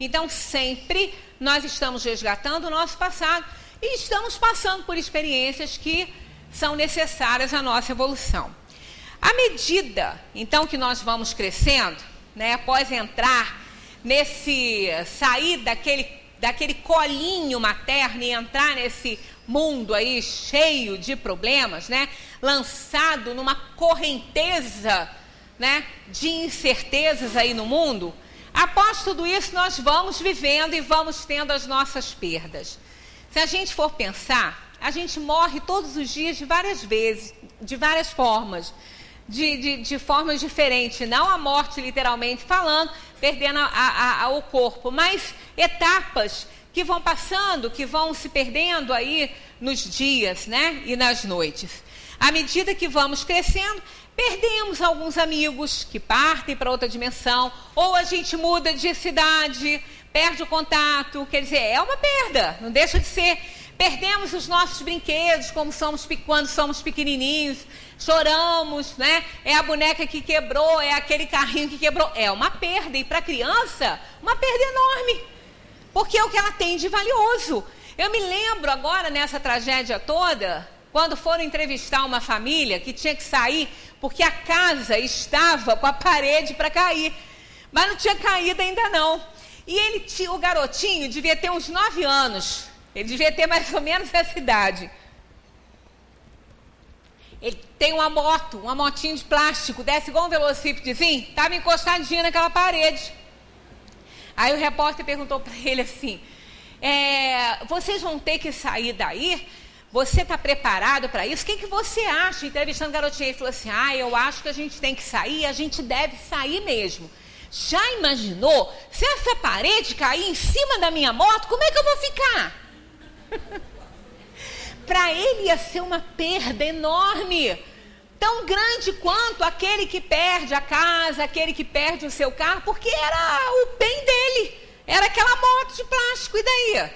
Então, sempre nós estamos resgatando o nosso passado e estamos passando por experiências que são necessárias à nossa evolução. À medida, então, que nós vamos crescendo, né, após sair daquele colinho materno e entrar nesse mundo aí cheio de problemas, né, lançado numa correnteza, né, de incertezas aí no mundo, após tudo isso nós vamos vivendo e vamos tendo as nossas perdas. Se a gente for pensar, a gente morre todos os dias de várias vezes, de várias formas, de formas diferentes, não a morte literalmente falando, perdendo o corpo, mas etapas que vão passando, que vão se perdendo aí nos dias, né, e nas noites. À medida que vamos crescendo, perdemos alguns amigos que partem para outra dimensão, ou a gente muda de cidade, perde o contato, quer dizer, é uma perda, não deixa de ser. Perdemos os nossos brinquedos, quando somos pequenininhos, choramos, né? É a boneca que quebrou, é aquele carrinho que quebrou. É uma perda, e para a criança, uma perda enorme, porque é o que ela tem de valioso. Eu me lembro agora, nessa tragédia toda, quando foram entrevistar uma família que tinha que sair, porque a casa estava com a parede para cair, mas não tinha caído ainda não. E o garotinho devia ter uns 9 anos, ele devia ter mais ou menos essa idade. Ele tem uma motinha de plástico, desce igual um velocípedezinho, estava encostadinho naquela parede. Aí o repórter perguntou para ele assim, vocês vão ter que sair daí? Você está preparado para isso? O que você acha? Entrevistando o garotinho, ele falou assim, eu acho que a gente tem que sair, a gente deve sair mesmo. Já imaginou? Se essa parede cair em cima da minha moto, como é que eu vou ficar? Para ele ia ser uma perda enorme, tão grande quanto aquele que perde a casa, aquele que perde o seu carro, porque era o bem dele, era aquela moto de plástico, e daí?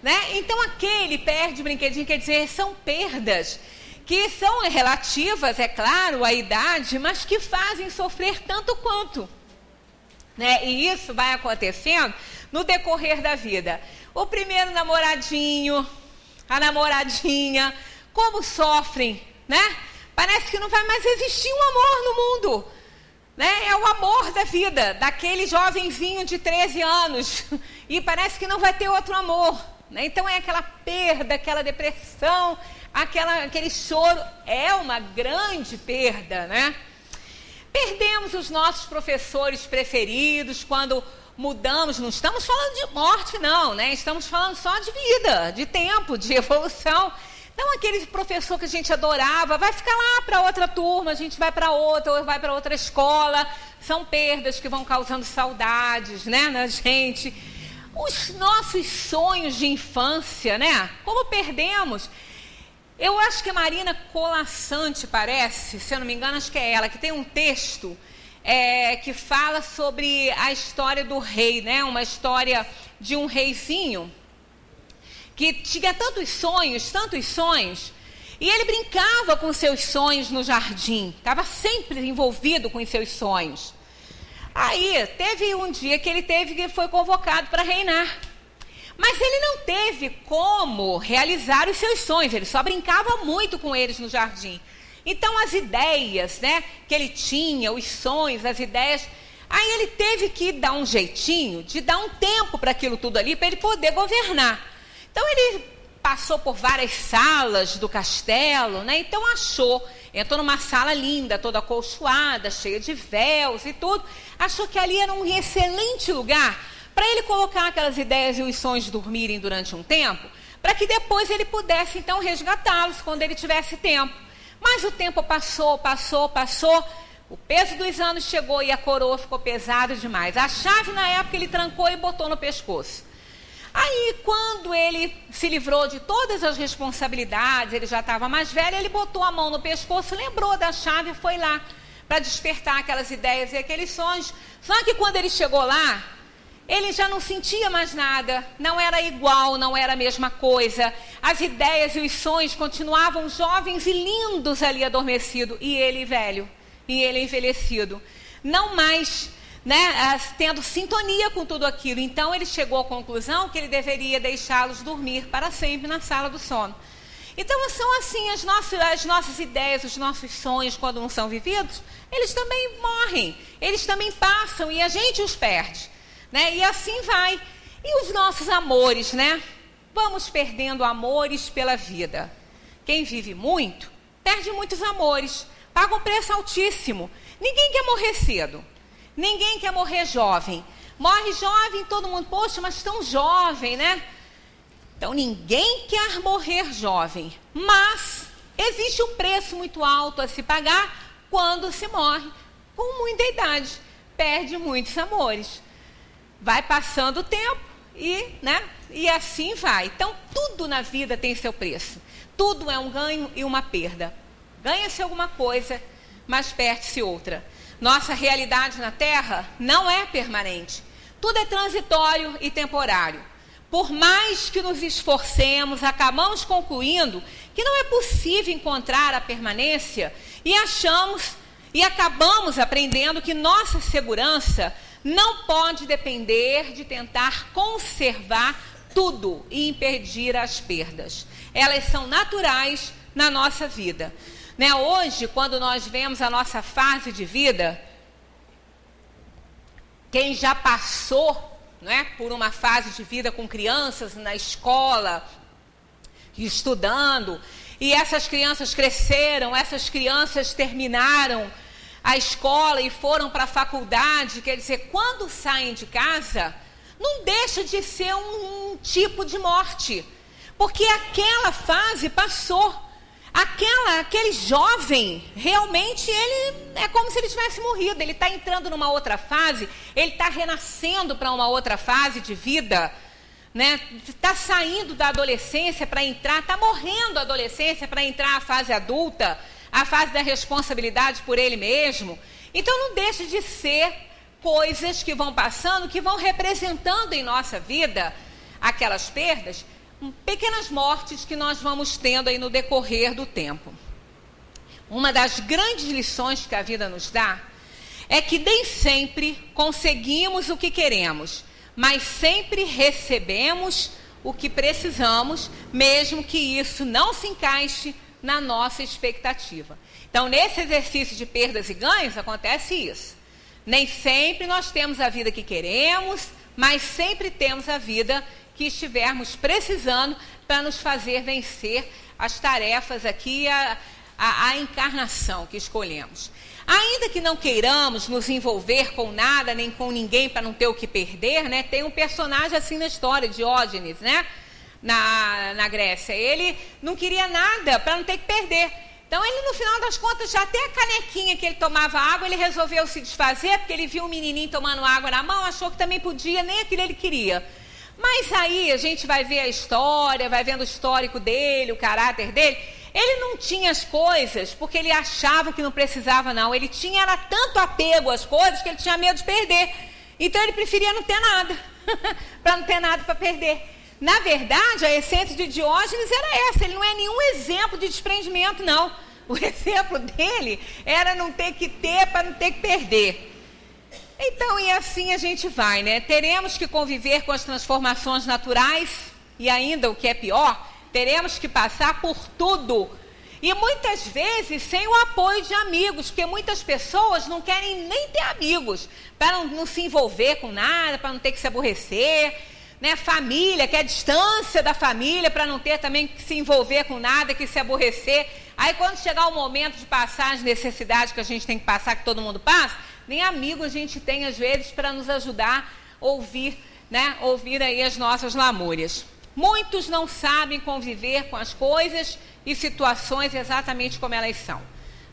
Né? Então aquele perde o brinquedinho, quer dizer, são perdas que são relativas, é claro, à idade, mas que fazem sofrer tanto quanto. Né? E isso vai acontecendo no decorrer da vida. O primeiro namoradinho, a namoradinha, como sofrem, né? Parece que não vai mais existir um amor no mundo, né? É o amor da vida, daquele jovenzinho de 13 anos, e parece que não vai ter outro amor, né? Então é aquela perda, aquela depressão, aquele choro, é uma grande perda, né? Perdemos os nossos professores preferidos quando mudamos, não estamos falando de morte não, né? Estamos falando só de vida, de tempo, de evolução. Então aquele professor que a gente adorava vai ficar lá para outra turma, a gente vai para outra, ou vai para outra escola. São perdas que vão causando saudades, né, na gente. Os nossos sonhos de infância, né? Como perdemos? Eu acho que a Marina Colasanti, parece, se eu não me engano, acho que é ela, que tem um texto que fala sobre a história do rei, né? Uma história de um reizinho que tinha tantos sonhos, e ele brincava com seus sonhos no jardim, estava sempre envolvido com os seus sonhos. Aí, teve um dia que ele foi convocado para reinar. Mas ele não teve como realizar os seus sonhos, ele só brincava muito com eles no jardim. Então as ideias, né, que ele tinha, os sonhos, as ideias, aí ele teve que dar um jeitinho de dar um tempo para aquilo tudo ali, para ele poder governar. Então ele passou por várias salas do castelo, né, então entrou numa sala linda, toda acolchoada, cheia de véus e tudo, achou que ali era um excelente lugar para ele colocar aquelas ideias e os sonhos dormirem durante um tempo, para que depois ele pudesse, então, resgatá-los quando ele tivesse tempo. Mas o tempo passou, o peso dos anos chegou e a coroa ficou pesada demais. A chave, na época, ele trancou e botou no pescoço. Aí, quando ele se livrou de todas as responsabilidades, ele já estava mais velho, ele botou a mão no pescoço, lembrou da chave e foi lá para despertar aquelas ideias e aqueles sonhos. Só que quando ele chegou lá, ele já não sentia mais nada, não era igual, não era a mesma coisa. As ideias e os sonhos continuavam jovens e lindos ali adormecidos, e ele velho, e ele envelhecido. Não mais né, tendo sintonia com tudo aquilo. Então ele chegou à conclusão que ele deveria deixá-los dormir para sempre na sala do sono. Então são assim as nossas ideias, os nossos sonhos, quando não são vividos, eles também morrem, eles também passam e a gente os perde, né? E assim vai. E os nossos amores, né? Vamos perdendo amores pela vida. Quem vive muito, perde muitos amores, paga um preço altíssimo. Ninguém quer morrer cedo, ninguém quer morrer jovem. Morre jovem, todo mundo, poxa, mas tão jovem, né? Então, ninguém quer morrer jovem, mas existe um preço muito alto a se pagar quando se morre com muita idade. Perde muitos amores. Vai passando o tempo e assim vai. Então, tudo na vida tem seu preço. Tudo é um ganho e uma perda. Ganha-se alguma coisa, mas perde-se outra. Nossa realidade na Terra não é permanente. Tudo é transitório e temporário. Por mais que nos esforcemos, acabamos concluindo que não é possível encontrar a permanência e acabamos aprendendo que nossa segurança não pode depender de tentar conservar tudo e impedir as perdas. Elas são naturais na nossa vida. Né? Hoje, quando nós vemos a nossa fase de vida, quem já passou, não é, por uma fase de vida com crianças na escola, estudando, e essas crianças cresceram, essas crianças terminaram a escola e foram para a faculdade, quer dizer, quando saem de casa, não deixa de ser um tipo de morte, porque aquela fase passou. Aquele jovem, realmente, ele é como se ele tivesse morrido. Ele está entrando numa outra fase, ele está renascendo para uma outra fase de vida, né? Está saindo da adolescência para entrar, está morrendo da adolescência para entrar a fase adulta, a fase da responsabilidade por ele mesmo. Então, não deixa de ser coisas que vão passando, que vão representando em nossa vida aquelas perdas, pequenas mortes que nós vamos tendo aí no decorrer do tempo. Uma das grandes lições que a vida nos dá é que nem sempre conseguimos o que queremos, mas sempre recebemos o que precisamos, mesmo que isso não se encaixe na nossa expectativa. Então, nesse exercício de perdas e ganhos, acontece isso. Nem sempre nós temos a vida que queremos, mas sempre temos a vida que estivermos precisando para nos fazer vencer as tarefas aqui, a encarnação que escolhemos. Ainda que não queiramos nos envolver com nada, nem com ninguém para não ter o que perder, né? Tem um personagem assim na história, Diógenes, né? Na Grécia. Ele não queria nada para não ter que perder. Então, ele, no final das contas, já até a canequinha que ele tomava água, ele resolveu se desfazer, porque ele viu um menininho tomando água na mão, achou que também podia, nem aquilo ele queria. Mas aí a gente vai ver a história, vai vendo o histórico dele, o caráter dele. Ele não tinha as coisas porque ele achava que não precisava, não. Ele era tanto apego às coisas que ele tinha medo de perder. Então ele preferia não ter nada, para não ter nada para perder. Na verdade, a essência de Diógenes era essa. Ele não é nenhum exemplo de desprendimento, não. O exemplo dele era não ter que ter para não ter que perder. Então, e assim a gente vai, né? Teremos que conviver com as transformações naturais e ainda, o que é pior, teremos que passar por tudo. E muitas vezes sem o apoio de amigos, porque muitas pessoas não querem nem ter amigos, para não se envolver com nada, para não ter que se aborrecer, né? Família, quer distância da família, para não ter também que se envolver com nada, que se aborrecer. Aí quando chegar o momento de passar as necessidades que a gente tem que passar, que todo mundo passa, nem amigo a gente tem, às vezes, para nos ajudar a ouvir, né? Ouvir aí as nossas lamúrias. Muitos não sabem conviver com as coisas e situações exatamente como elas são.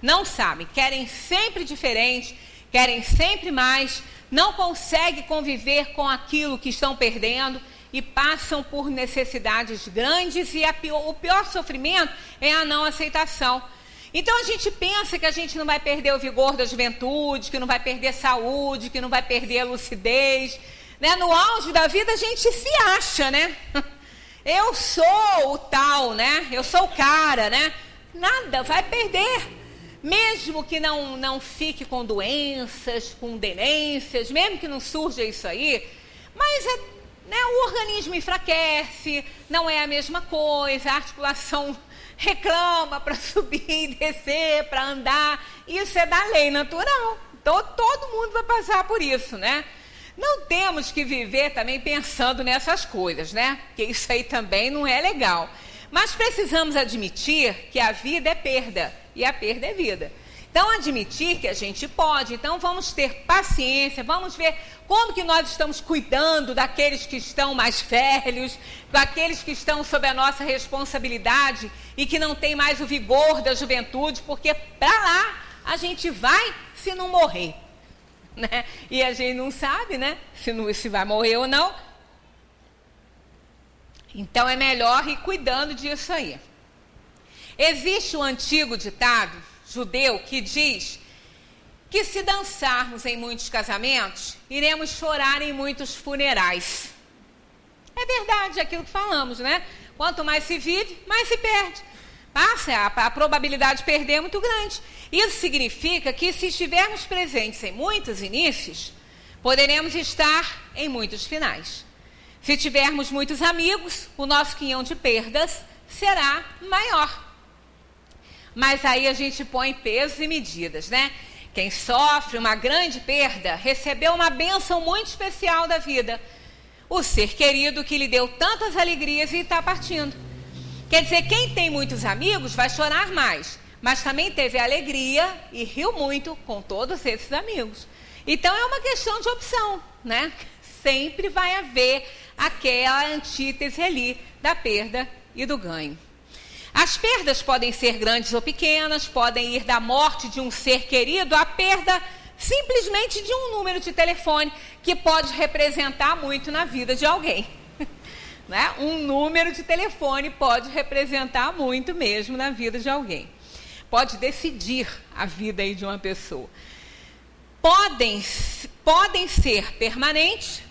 Não sabem, querem sempre diferente, querem sempre mais, não conseguem conviver com aquilo que estão perdendo e passam por necessidades grandes e o pior sofrimento é a não aceitação. Então a gente pensa que a gente não vai perder o vigor da juventude, que não vai perder saúde, que não vai perder a lucidez, né? No auge da vida a gente se acha, né? Eu sou o tal, né? Eu sou o cara, né? Nada, vai perder. mesmo que não fique com doenças, com demências, mesmo que não surja isso aí, mas o organismo enfraquece, não é a mesma coisa, a articulação reclama para subir e descer, para andar, isso é da lei natural. Então, todo mundo vai passar por isso, né? Não temos que viver também pensando nessas coisas, né? Porque isso aí também não é legal. Mas precisamos admitir que a vida é perda e a perda é vida. Então, admitir que a gente pode. Então, vamos ter paciência, vamos ver como que nós estamos cuidando daqueles que estão mais velhos, daqueles que estão sob a nossa responsabilidade e que não têm mais o vigor da juventude, porque para lá a gente vai se não morrer, né? E a gente não sabe, né, se vai morrer ou não. Então, é melhor ir cuidando disso aí. Existe um antigo ditado judeu que diz que se dançarmos em muitos casamentos, iremos chorar em muitos funerais. É verdade aquilo que falamos, né? Quanto mais se vive, mais se perde. A probabilidade de perder é muito grande. Isso significa que se estivermos presentes em muitos inícios, poderemos estar em muitos finais. Se tivermos muitos amigos, o nosso quinhão de perdas será maior. Mas aí a gente põe pesos e medidas, né? Quem sofre uma grande perda recebeu uma bênção muito especial da vida. O ser querido que lhe deu tantas alegrias e está partindo. Quer dizer, quem tem muitos amigos vai chorar mais, mas também teve alegria e riu muito com todos esses amigos. Então é uma questão de opção, né? Sempre vai haver aquela antítese ali da perda e do ganho. As perdas podem ser grandes ou pequenas, podem ir da morte de um ser querido à perda simplesmente de um número de telefone, que pode representar muito na vida de alguém. Né? Um número de telefone pode representar muito mesmo na vida de alguém. Pode decidir a vida aí de uma pessoa. Podem ser permanentes,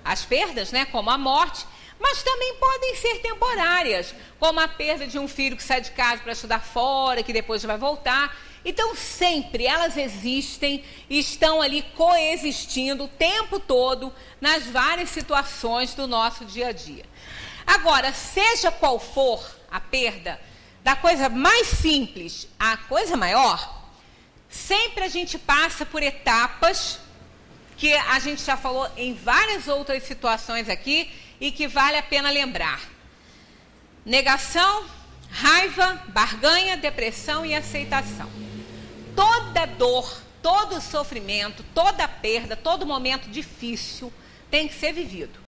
as perdas, né, como a morte, mas também podem ser temporárias, como a perda de um filho que sai de casa para estudar fora, que depois vai voltar. Então, sempre elas existem e estão ali coexistindo o tempo todo nas várias situações do nosso dia a dia. Agora, seja qual for a perda, da coisa mais simples à coisa maior, sempre a gente passa por etapas que a gente já falou em várias outras situações aqui e que vale a pena lembrar. Negação, raiva, barganha, depressão e aceitação. Toda dor, todo sofrimento, toda perda, todo momento difícil tem que ser vivido.